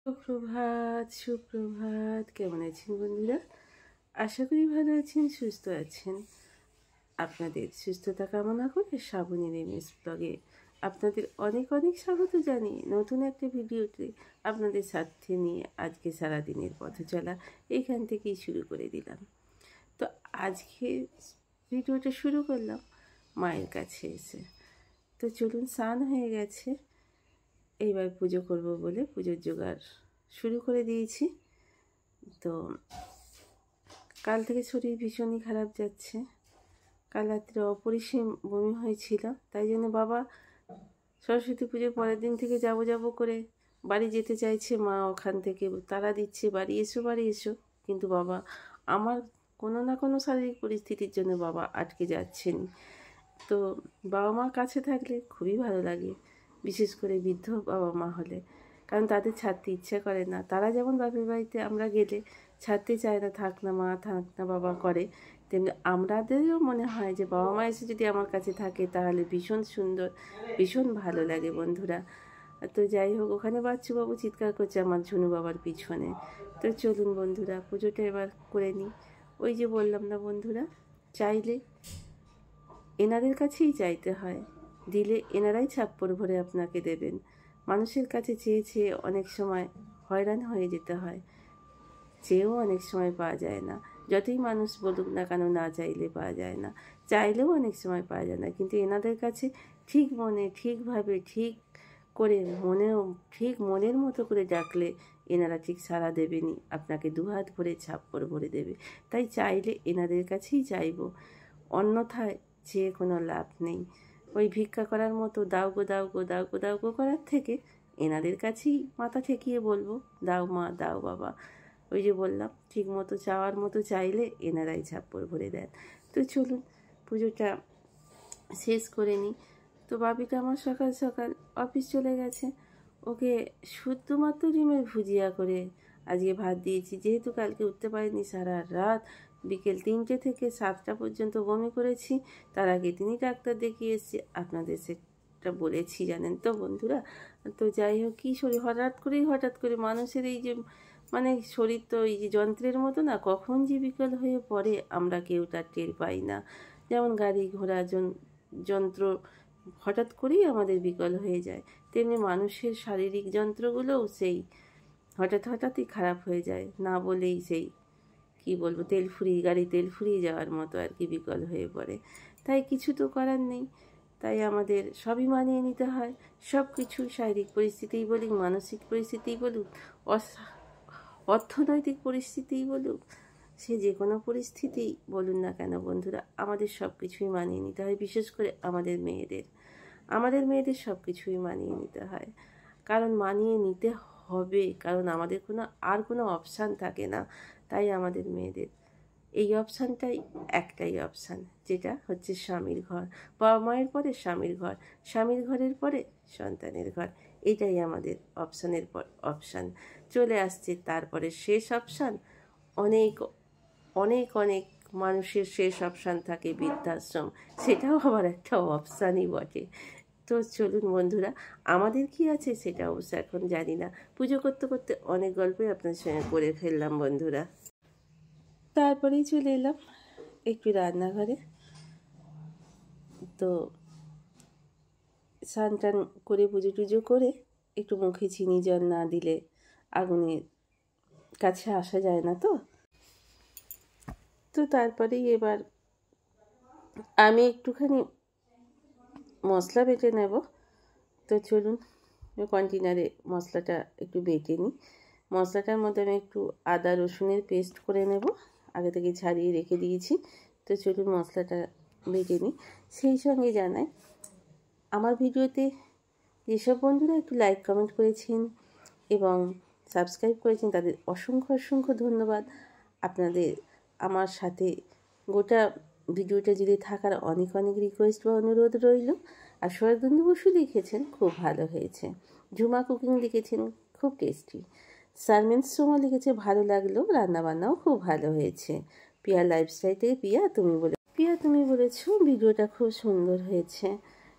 সুপ্রভাত সুপ্রভাত। কেমন আছেন বন্ধুরা? আশা করি ভালো আছেন, সুস্থ আছেন। আপনাদের সুস্থতা কামনা করে শ্রাবণীর এমএস ব্লগে আপনাদের অনেক অনেক স্বাগত জানিয়ে নতুন একটা ভিডিওতে আপনাদের সাথে নিয়ে আজকে সারাদিনের পথ চলা এইখান থেকেই শুরু করে দিলাম। তো আজকে ভিডিওটা শুরু করলাম মায়ের কাছে এসে। তো চলুন, স্নান হয়ে গেছে, এইবার পুজো করব বলে পুজোর জোগাড় শুরু করে দিয়েছি। তো কাল থেকে শরীর ভীষণই খারাপ যাচ্ছে। কাল রাত্রে অপরিসীম বমি হয়েছিল, তাই জন্য বাবা সরস্বতী পুজোর পরের দিন থেকে যাব করে বাড়ি যেতে চাইছে। মা ওখান থেকে তাড়া দিচ্ছে, বাড়ি এসো বাড়ি এসো, কিন্তু বাবা আমার কোনো না কোনো শারীরিক পরিস্থিতির জন্য বাবা আটকে যাচ্ছেন। তো বাবা মা কাছে থাকলে খুবই ভালো লাগে, বিশেষ করে বৃদ্ধ বাবা মা হলে, কারণ তাদের ছাড়তে ইচ্ছা করে না। তারা যেমন বাপের বাড়িতে আমরা গেলে ছাড়তে চায় না, থাক না মা থাক না বাবা করে, তেমনি আমাদেরও মনে হয় যে বাবা মা এসে যদি আমার কাছে থাকে তাহলে ভীষণ সুন্দর, ভীষণ ভালো লাগে বন্ধুরা। তো যাই হোক, ওখানে বাচ্চুবাবু চিৎকার করছে আমার ঝুনু বাবার পিছনে। তো চলুন বন্ধুরা, পুজোটা এবার করে নিই। ওই যে বললাম না বন্ধুরা, চাইলে এনাদের কাছেই চাইতে হয়, দিলে এনারাই ছাপ্পড় ভরে আপনাকে দেবেন। মানুষের কাছে চেয়ে চেয়ে অনেক সময় হয়রান হয়ে যেতে হয়, চেয়েও অনেক সময় পাওয়া যায় না। যতই মানুষ বলুক না কেন, না চাইলে পাওয়া যায় না, চাইলেও অনেক সময় পাওয়া যায় না। কিন্তু এনাদের কাছে ঠিক মনে, ঠিকভাবে, ঠিক করে মনেও ঠিক মনের মতো করে ডাকলে এনারা ঠিক সাড়া দেবেনই, আপনাকে দুহাত ভরে ছাপ্পড় ভরে দেবে। তাই চাইলে এনাদের কাছেই চাইব, অন্যথায় চেয়ে কোনো লাভ নেই। ওই ভিক্ষা করার মতো দাও গো দাও গো দাও গো দাও গো করার থেকে এনাদের কাছেই মাথা ঠেকিয়ে বলবো, দাও মা দাও বাবা। ওই যে বললাম, ঠিক মতো চাওয়ার মতো চাইলে এনারাই ছাপ্পড় ভরে দেন। তো চলুন পুজোটা শেষ করে নিই। তো বাপিটা আমার সকাল সকাল অফিস চলে গেছে, ওকে শুধুমাত্র ডিমের ভুজিয়া করে আজকে ভাত দিয়েছি। যেহেতু কালকে উঠতে পারিনি, সারা রাত বিকেল 3টে থেকে 7টা পর্যন্ত বমি করেছি। তার আগে তিনি ডাক্তার দেখিয়ে এসেছি, আপনাদের সেটা বলেছি জানেন তো বন্ধুরা। তো যাই হোক, কী শরীর হঠাৎ করে মানুষের এই যে মানে শরীর তো এই যে যন্ত্রের মতো না, কখন যে বিকল হয়ে পড়ে আমরা কেউ তার টের পাই না। যেমন গাড়ি ঘোড়া যন্ত্র হঠাৎ করেই আমাদের বিকল হয়ে যায়, তেমনি মানুষের শারীরিক যন্ত্রগুলোও সেই হঠাৎই খারাপ হয়ে যায়, না বলেই সেই কি বলবো, গাড়ি তেল ফুরিয়ে যাওয়ার মতো আর কি বিকল হয়ে পড়ে। তাই কিছু তো করার নেই, তাই আমাদের সবই মানিয়ে নিতে হয়। সব কিছু, শারীরিক পরিস্থিতিই বলুক, মানসিক পরিস্থিতিই বলুক, অর্থনৈতিক পরিস্থিতিই বলুক, সে যে কোনো পরিস্থিতিই বলুন না কেন বন্ধুরা, আমাদের সব কিছুই মানিয়ে নিতে হয়। বিশেষ করে আমাদের মেয়েদের সব কিছুই মানিয়ে নিতে হয়, কারণ মানিয়ে নিতে হবে, কারণ আমাদের কোনো অপশান থাকে না। তাই আমাদের মেয়েদের এই অপশানটাই একটাই অপশান, যেটা হচ্ছে স্বামীর ঘর। বাবা মায়ের পরে স্বামীর ঘর, স্বামীর ঘরের পরে সন্তানের ঘর। এটাই আমাদের অপশানের পর অপশান চলে আসছে। তারপরে শেষ অপশান, অনেক অনেক অনেক মানুষের শেষ অপশান থাকে বৃদ্ধাশ্রম, সেটাও আবার একটা অপশানই বটে। তো চলুন বন্ধুরা, আমাদের কি আছে সেটা অবশ্য এখন জানি না। পুজো করতে করতে অনেক গল্পই আপনার সঙ্গে করে ফেললাম বন্ধুরা। তারপরেই চলে এলাম একটু রান্নাঘরে। তো স্নান টান করে পুজো টুজো করে একটু মুখে চিনি জল না দিলে আগুনের কাছে আসা যায় না। তো তারপরেই এবার আমি একটুখানি মশলা বেটে নেব। তো চলুন কন্টেনারে মশলাটা একটু বেটে নিই। মশলাটার মধ্যে আমি একটু আদা রসুনের পেস্ট করে নেব, আগে থেকে ছাড়িয়ে রেখে দিয়েছি। তো চলুন মশলাটা বেটে নিই। সেই সঙ্গে জানাই, আমার ভিডিওতে যেসব বন্ধুরা একটু লাইক কমেন্ট করেছেন এবং সাবস্ক্রাইব করেছেন তাদের অসংখ্য অসংখ্য ধন্যবাদ। আপনাদের আমার সাথে গোটা ভিডিওটা জুড়ে থাকার অনেক অনেক রিকোয়েস্ট বা অনুরোধ রইল। আর শরদিন্দু বসু লিখেছেন খুব ভালো হয়েছে, ঝুমা কুকিং লিখেছেন খুব টেস্টি, সারমেন সোমা লিখেছে ভালো লাগলো, রান্নাবান্নাও খুব ভালো হয়েছে, পিয়া লাইফস্টাইল থেকে পিয়া তুমি বলেছো ভিডিওটা খুব সুন্দর হয়েছে।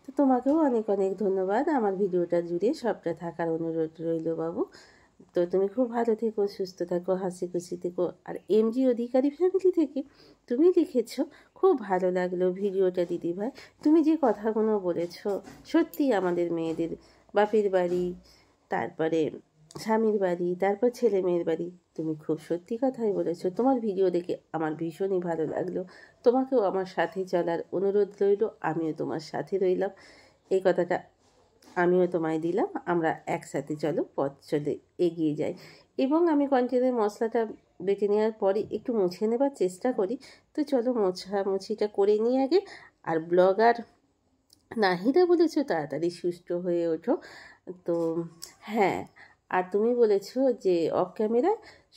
তো তোমাকেও অনেক অনেক ধন্যবাদ, আমার ভিডিওটা জুড়ে সবটা থাকার অনুরোধ রইল বাবু। তো তুমি খুব ভালো থেকো, সুস্থ থাকো, হাসি খুশি থেকো। আর এমজি অধিকারী ফ্যামিলি থেকে তুমি লিখেছো, খুব ভালো লাগলো ভিডিওটা দিদিভাই। তুমি যে কথাগুলো বলেছো সত্যি আমাদের মেয়েদের বাপের বাড়ি, তারপরে স্বামীর বাড়ি, তারপর ছেলে মেয়ের বাড়ি, তুমি খুব সত্যি কথাই বলেছো। তোমার ভিডিও দেখে আমার ভীষণই ভালো লাগলো। তোমাকেও আমার সাথে চলার অনুরোধ রইল, আমিও তোমার সাথে রইলাম। এই কথাটা আমিও তোমায় দিলাম, আমরা একসাথে চলো পথ চলে এগিয়ে যাই। এবং আমি কন্টেনার মশলাটা বেটে নেওয়ার পরে একটু মুছে নেবার চেষ্টা করি। তো চলো মোছামুছিটা করে নিই আগে। আর ব্লগার নাহিদা বলেছো তাড়াতাড়ি সুস্থ হয়ে ওঠো। তো হ্যাঁ, আর তুমি বলেছো যে অফ ক্যামেরা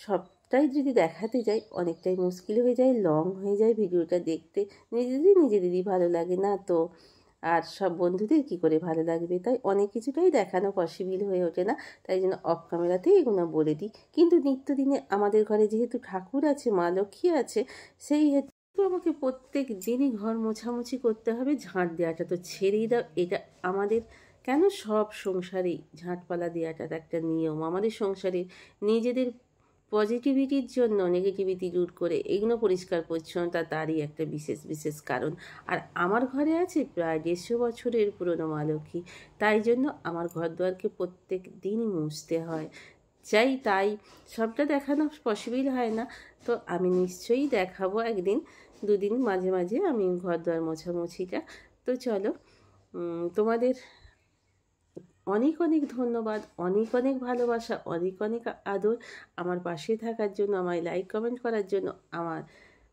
সবটাই যদি দেখাতে যাই অনেকটাই মুশকিল হয়ে যায়, লং হয়ে যায় ভিডিওটা দেখতে, নিজেদেরই ভালো লাগে না তো আর সব বন্ধুদের কি করে ভালো লাগবে, তাই অনেক কিছুটাই দেখানো পসিবল হয়ে ওঠে না। তাই জন্য অফ ক্যামেরাতেই এগুলো বলে দিই। কিন্তু নিত্যদিনে আমাদের ঘরে যেহেতু ঠাকুর আছে, মা লক্ষ্মী আছে, সেই হেতু আমাকে প্রত্যেক দিনই ঘর মোছামুছি করতে হবে। ঝাঁট দেওয়াটা তো ছেড়েই দাও, এটা আমাদের কেন সব সংসারেই ঝাঁটপালা দেওয়াটা একটা নিয়ম। আমাদের সংসারে নিজেদের পজিটিভিটির জন্য নেগেটিভিটি দূর করে এগুলো পরিষ্কার পরিচ্ছন্নতা তারই একটা বিশেষ বিশেষ কারণ। আর আমার ঘরে আছে প্রায় 150 বছরের পুরনো মা লক্ষ্মী, তাই জন্য আমার ঘর দুয়ারকে প্রত্যেক দিনই মুছতে হয়। তাই সবটা দেখানো পসিবল হয় না। তো আমি নিশ্চয়ই দেখাবো একদিন দুদিন মাঝে মাঝে আমি ঘর দুয়ার মোছামুছিটা। তো চলো, তোমাদের অনেক অনেক ধন্যবাদ, অনেক অনেক ভালোবাসা, অনেক অনেক আদর আমার পাশে থাকার জন্য, আমায় লাইক কমেন্ট করার জন্য, আমার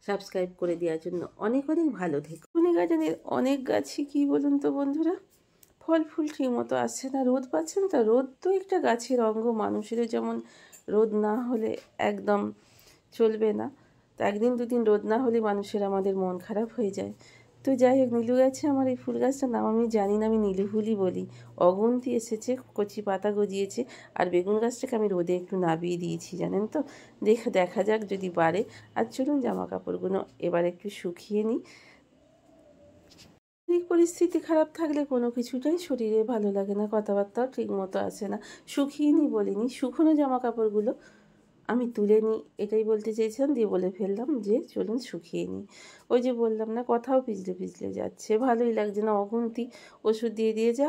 সাবস্ক্রাইব করে দেওয়ার জন্য। অনেক অনেক ভালো থেকো। গাছের অনেক গাছই কী বলুন তো বন্ধুরা, ফল ফুল ঠিক মতো আসছে না, রোদ পাচ্ছেন তো। রোদ তো একটা গাছের অঙ্গ, মানুষেরও যেমন রোদ না হলে একদম চলবে না। তো একদিন দুদিন রোদ না হলে মানুষের আমাদের মন খারাপ হয়ে যায়। তো যাই হোক, নীলু গাছে আমার এই ফুল গাছটার নাম আমি জানি না, আমি নীলু ফুলই বলি। অগুন্তি এসেছে, কচি পাতা গজিয়েছে। আর বেগুন গাছটাকে আমি রোদে একটু নাবিয়ে দিয়েছি জানেন তো, দেখা যাক যদি বাড়ে। আর চলুন জামা কাপড়গুলো এবার একটু শুকিয়ে নিই। শারীরিক পরিস্থিতি খারাপ থাকলে কোনো কিছুটাই শরীরে ভালো লাগে না, কথাবার্তাও ঠিক মতো আসে না। শুকিয়ে নিই বলিনি, শুকনো জামা কাপড়গুলো আমি তুলে নিই, এটাই বলতে চেয়েছিলাম, দিয়ে বলে ফেললাম যে চলুন শুকিয়ে নিই। ওই যে বললাম না, কথাও পিছলে পিছলে যাচ্ছে, ভালোই লাগছে না। অগুন্তি ওষুধ দিয়ে দিয়েছে,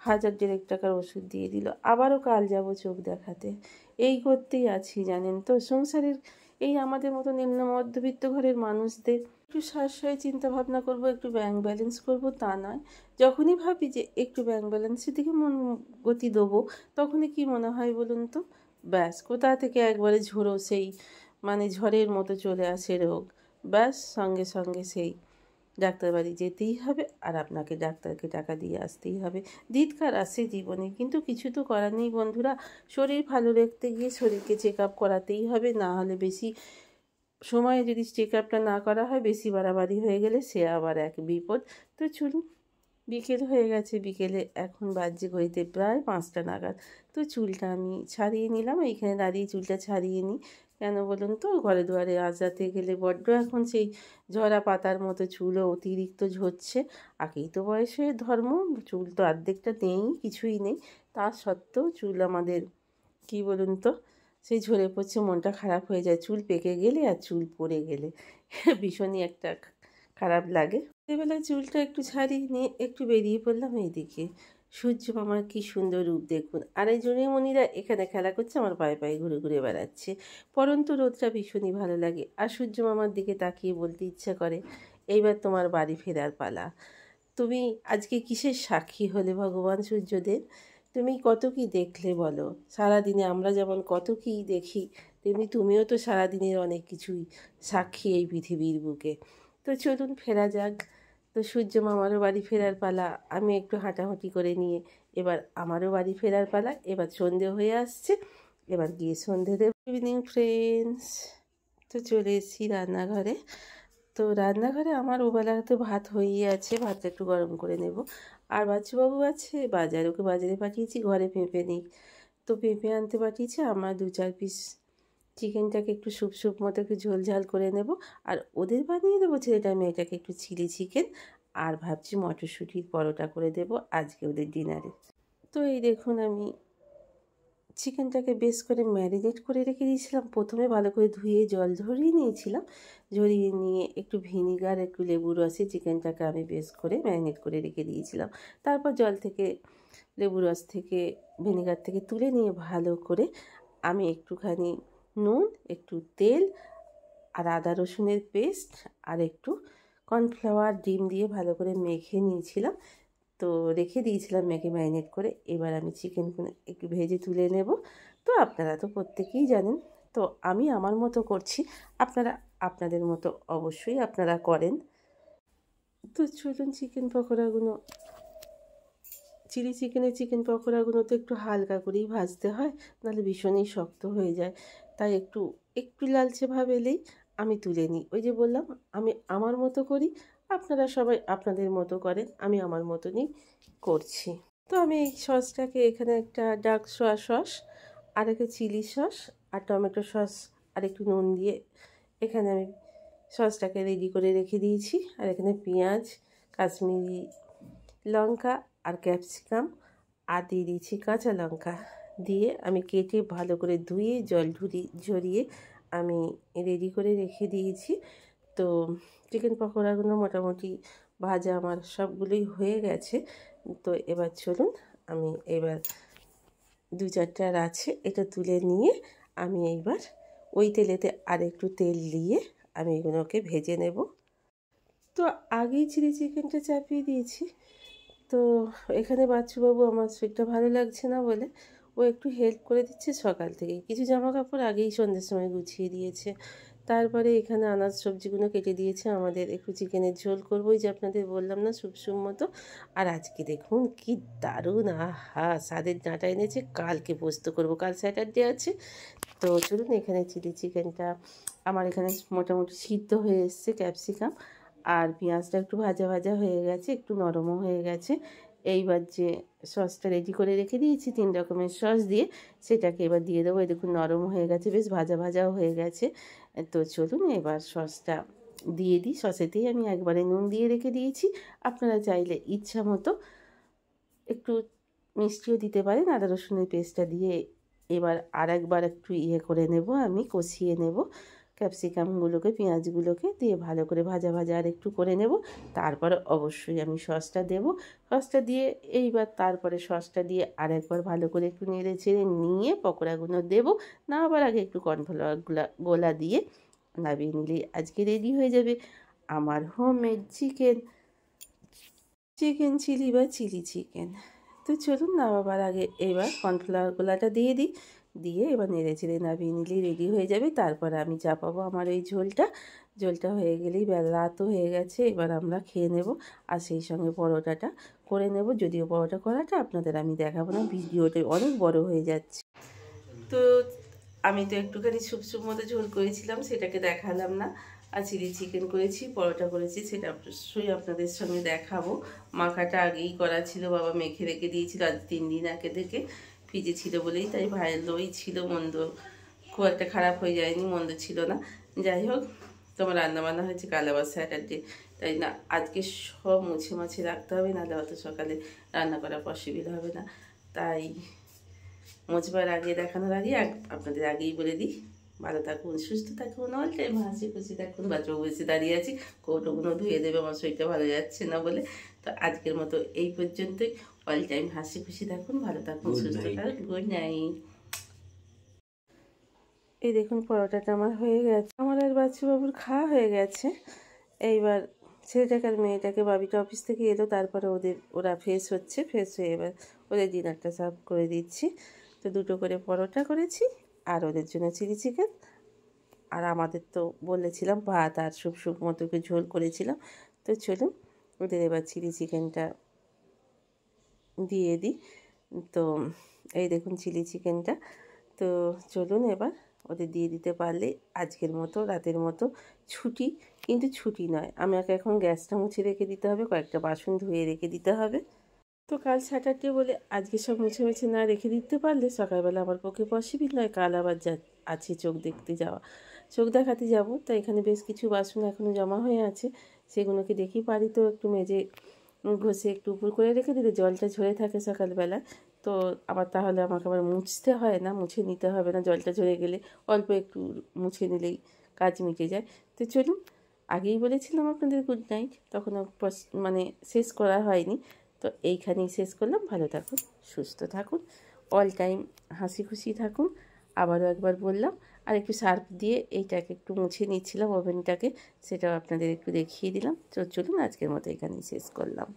1000-1500 টাকার ওষুধ দিয়ে দিল। আবারও কাল যাব চোখ দেখাতে। এই করতেই আছি জানেন তো। সংসারের এই আমাদের মতো নিম্ন মধ্যবিত্ত ঘরের মানুষদের একটু সাশ্রয় চিন্তা ভাবনা করব, একটু ব্যাংক ব্যালেন্স করব, তা নয়। যখনই ভাবি যে একটু ব্যাংক ব্যালেন্সের দিকে মন গতি দেবো, তখনই কি মনে হয় বলুন তো, ব্যাস কোথা থেকে একবারে ঝোড়ো সেই ঝড়ের মতো চলে আসে রোগ। ব্যাস সঙ্গে সঙ্গে সেই ডাক্তারবাড়ি যেতেই হবে, আর আপনাকে ডাক্তারকে টাকা দিয়ে আসতেই হবে। ধিক্কার আসে জীবনে, কিন্তু কিছু তো করার নেই বন্ধুরা। শরীর ভালো রাখতে গিয়ে শরীরকে চেক আপ করাতেই হবে, না হলে বেশি সময়ে যদি চেক আপটা না করা হয়, বেশি বাড়াবাড়ি হয়ে গেলে সে আবার এক বিপদ। তো চলুন, বিকেল হয়ে গেছে, বিকেলে এখন বাজছে ঘড়িতে প্রায় 5টা নাগাদ। তো চুলটা আমি ছাড়িয়ে নিলাম, এইখানে দাঁড়িয়ে চুলটা ছাড়িয়ে নিই। কেন বলুন তো, ঘরে দুয়ারে আঁচড়াতে গেলে বড্ড এখন সেই ঝরা পাতার মতো চুলও অতিরিক্ত ঝরছে। আগেই তো বয়সের ধর্ম, চুল তো অর্ধেকটা নেই, কিছুই নেই। তা সত্ত্বেও চুল আমাদের কি বলুন তো, সেই ঝরে পড়ছে, মনটা খারাপ হয়ে যায় চুল পেকে গেলে আর চুল পড়ে গেলে। ভীষণই একটা খারাপ লাগে। এবেলায় চুলটা একটু ছাড়িয়ে নিয়ে একটু বেরিয়ে পড়লাম এইদিকে। সূর্য মামার কি সুন্দর রূপ দেখুন, আর এই জুনিমণিরা এখানে খেলা করছে, আমার পায়ে পায়ে ঘুরে ঘুরে বেড়াচ্ছে। পরন্তু রোদটা ভীষণই ভালো লাগে, আর সূর্য মামার দিকে তাকিয়ে বলতে ইচ্ছা করে, এইবার তোমার বাড়ি ফেরার পালা। তুমি আজকে কিসের সাক্ষী হলে ভগবান সূর্যদেব? তুমি কত কি দেখলে বলো। সারাদিনে আমরা যেমন কত কী দেখি, তেমনি তুমিও তো সারাদিনের অনেক কিছুই সাক্ষী এই পৃথিবীর বুকে। তো চলুন ফেরা যাক। তো সূর্য মামারও বাড়ি ফেরার পালা, আমি একটু হাঁটাহাঁটি করে নিয়ে এবার আমারও বাড়ি ফেরার পালা। এবার সন্ধে হয়ে আসছে, এবার গিয়ে সন্ধে দেব। ইভিনিং ফ্রেন্ডস, তো চলে এসেছি রান্নাঘরে। তো রান্নাঘরে আমার ওবেলা তো ভাত হয়েই আছে, ভাতটা একটু গরম করে নেব। আর বাচ্চুবাবু আছে বাজারে, ওকে বাজারে পাঠিয়েছি, ঘরে পেঁপে নেই। তো পেঁপে আনতে পাঠিয়েছি, আমার 2-4 পিস চিকেনটাকে একটু স্যুপ স্যুপ মতো একটু ঝোল ঝাল করে নেব। আর ওদের বানিয়ে দেবো ছেলেটা মেয়েটাকে একটু চিলি চিকেন। আর ভাবছি মটরশুঁটির পরোটা করে দেব আজকে ওদের ডিনারে। তো এই দেখুন, আমি চিকেনটাকে বেশ করে ম্যারিনেট করে রেখে দিয়েছিলাম। প্রথমে ভালো করে ধুয়ে জল ঝরিয়ে নিয়েছিলাম। ঝরিয়ে নিয়ে একটু ভিনিগার একটু লেবু রসে চিকেনটাকে আমি বেশ করে ম্যারিনেট করে রেখে দিয়েছিলাম। তারপর জল থেকে লেবু রস থেকে ভিনিগার থেকে তুলে নিয়ে ভালো করে আমি একটুখানি নুন, একটু তেল আর আদা রসুনের পেস্ট আর একটু কর্নফ্লাওয়ার ডিম দিয়ে ভালো করে মেখে নিয়েছিলাম। তো রেখে দিয়েছিলাম মেখে ম্যারিনেট করে। এবার আমি চিকেনগুলো একটু ভেজে তুলে নেব। তো আপনারা তো প্রত্যেকেই জানেন, তো আমি আমার মতো করছি, আপনারা আপনাদের মতো অবশ্যই আপনারা করেন। তো চলুন চিকেন পকোড়াগুলো, চিলি চিকেন পকোড়াগুলো তো একটু হালকা করেই ভাজতে হয়, নাহলে ভীষণই শক্ত হয়ে যায়। তাই একটু একটু লালচে ভাব এলেই আমি তুলে নিই। ওই যে বললাম, আমি আমার মতো করি, আপনারা সবাই আপনাদের মতো করেন, আমি আমার মতনই করছি। তো আমি এই সসটাকে এখানে একটা ডার্ক সোয়া সস আর একটা চিলি সস আর টমেটো সস আর একটু নুন দিয়ে এখানে আমি সসটাকে রেডি করে রেখে দিয়েছি। আর এখানে পেঁয়াজ, কাশ্মীরি লঙ্কা আর ক্যাপসিকাম আর দিয়ে দিয়েছি কাঁচা লঙ্কা দিয়ে আমি কেটে ভালো করে ধুয়ে জল ঝরিয়ে আমি রেডি করে রেখে দিয়েছি। তো চিকেন পকোড়াগুলো মোটামুটি ভাজা আমার সবগুলোই হয়ে গেছে। তো এবার চলুন আমি এবার 2-4টা আর আছে, এটা তুলে নিয়ে আমি এইবার ওই তেলেতে আর একটু তেল দিয়ে আমি এগুলোকে ভেজে নেব। তো আগেই চিলি চিকেনটা চাপিয়ে দিয়েছি। তো এখানে বাচ্চুবাবু আমার শরীরটা ভালো লাগছে না বলে ও একটু হেল্প করে দিচ্ছে সকাল থেকেই। কিছু জামা কাপড় আগেই সন্ধ্যের সময় গুছিয়ে দিয়েছে। তারপরে এখানে আনাজ সবজিগুলো কেটে দিয়েছে। আমাদের একটু চিকেনের ঝোল করবো, ওই যে আপনাদের বললাম না, সুপ মতো। আর আজকে দেখুন কি দারুণ, আহা স্বাদের ডাঁটা এনেছে। কালকে পোস্ত করব, কাল স্যাটারডে আছে। তো চলুন, এখানে চিলি চিকেনটা আমার এখানে মোটামুটি সিদ্ধ হয়ে এসছে। ক্যাপসিকাম আর পেঁয়াজটা একটু ভাজা ভাজা হয়ে গেছে, একটু নরমও হয়ে গেছে। এইবার যে সসটা রেডি করে রেখে দিয়েছি 3 রকমের সস দিয়ে, সেটাকে এবার দিয়ে দেবো। এই দেখুন নরম হয়ে গেছে, বেশ ভাজা ভাজাও হয়ে গেছে। তো চলুন এবার সসটা দিয়ে দিই। সসেতেই আমি একবারে নুন দিয়ে রেখে দিয়েছি। আপনারা চাইলে ইচ্ছা মতো একটু মিষ্টিও দিতে পারেন। আদা রসুনের পেস্টটা দিয়ে এবার আরেকবার একটু করে নেব, আমি কষিয়ে নেব ক্যাপসিকামগুলোকে, পেঁয়াজগুলোকে দিয়ে ভালো করে ভাজা ভাজা আর একটু করে নেব। তারপরে অবশ্যই আমি সসটা দেব। সসটা দিয়ে এইবার তারপরে সসটা দিয়ে আরেকবার ভালো করে একটু নেড়ে চেড়ে নিয়ে পকোড়াগুলো দেব। নামাবার আগে একটু কর্নফ্লাওয়ার গোলা দিয়ে নামিয়ে নিলেই আজকে রেডি হয়ে যাবে আমার হোমমেড চিকেন চিলি বা চিলি চিকেন। তো চলুন নামাবার আগে এবার কর্নফ্লাওয়ার গোলাটা দিয়ে দিই, দিয়ে এবার নেড়ে চেড়ে নামিয়ে নিলেই রেডি হয়ে যাবে। তারপর আমি চাপাবো আমার এই ঝোলটা হয়ে গেলেই রাতও হয়ে গেছে, এবার আমরা খেয়ে নেব। আর সেই সঙ্গে পরোটাটা করে নেব, যদিও পরোটা করাটা আপনাদের আমি দেখাবো না, ভিডিওটা অনেক বড় হয়ে যাচ্ছে। তো আমি তো একটুখানি সুপ মতো ঝোল করেছিলাম, সেটাকে দেখালাম না। আর চিলি চিকেন করেছি, পরোটা করেছি, সেটা অবশ্যই আপনাদের সঙ্গে দেখাবো। মাখাটা আগেই করা ছিল, বাবা মেখে রেখে দিয়েছিল আজ 3 দিন আগে থেকে। ফ্রিজে ছিল বলেই তাই ভালোই ছিল, মন্দ খুব একটা খারাপ হয়ে যায়নি, মন্দ ছিল না। যাই হোক, তোমার রান্নাবান্না হয়েছে কাল আবার স্যাটারডে, তাই না আজকে সব মুছে মাছে রাখতে হবে, নাহলে অত সকালে রান্না করা পসিবল হবে না। তাই মোচবার আগে, দেখানোর আগে আপনাদের আগেই বলে দিই, ভালো থাকুন, সুস্থ থাকুন, অল টাইম হাসি খুশি থাকুন। বাচ্চাও বসে দাঁড়িয়ে আছি, কৌটোগুলো ধুয়ে দেবে, আমার শরীরটা ভালো যাচ্ছে না বলে। তো আজকের মতো এই পর্যন্তই। অল টাইম হাসি খুশি থাকুন, ভালো থাকুন, সুস্থ থাকুন। Good night. এই দেখুন পরোটাটা আমার হয়ে গেছে, আমার আর বাচ্চুবাবুর খাওয়া হয়ে গেছে। এইবার ছেলেটাকে আর মেয়েটাকে, বাবিটা অফিস থেকে এলো, তারপরে ওরা ফ্রেশ হচ্ছে, ফ্রেশ হয়ে এবার ওদের ডিনারটা সার্ভ করে দিচ্ছি। তো 2টো করে পরোটা করেছি আর ওদের জন্য চিলি চিকেন, আর আমাদের তো বলেছিলাম ভাত আর সুপ মতো করে ঝোল করেছিলাম। তো চলুন ওদের এবার চিলি চিকেনটা দিয়ে দিই। তো এই দেখুন চিলি চিকেনটা। তো চলুন এবার ওদের দিয়ে দিতে পারলে আজকের মতো, রাতের মতো ছুটি। কিন্তু ছুটি নয়, আমাকে এখন গ্যাসটা মুছে রেখে দিতে হবে, কয়েকটা বাসন ধুয়ে রেখে দিতে হবে। তো কাল স্যাটারডে বলে আজকে সব মুছে মুছে না রেখে দিতে পারলে সকালবেলা আমার পক্ষে পসিবল নয়। কাল আবার আছে চোখ দেখাতে যাব। তো এখানে বেশ কিছু বাসন এখনও জমা হয়ে আছে, সেগুলোকে দেখি পারি তো একটু মেজে ঘষে একটু উপর করে রেখে দিলে জলটা ঝরে থাকে সকালবেলা। তো আবার তাহলে আমাকে আবার মুছতে হয় না, মুছে নিতে হবে না, জলটা ঝরে গেলে অল্প একটু মুছে নিলেই কাজ মিটে যায়। তো চলুন, আগেই বলেছিলাম আপনাদের গুড নাইট, তখনও মানে শেষ করা হয়নি, তো এইখানেই শেষ করলাম। ভালো থাকুন, সুস্থ থাকুন, অল টাইম হাসি খুশি থাকুন। আবারও একবার বললাম, আর একটু সার্ফ দিয়ে এইটাকে একটু মুছে নিচ্ছিলাম ওভেনটাকে, সেটাও আপনাদের একটু দেখিয়ে দিলাম। তো চলুন, আজকের মতো এখানেই শেষ করলাম।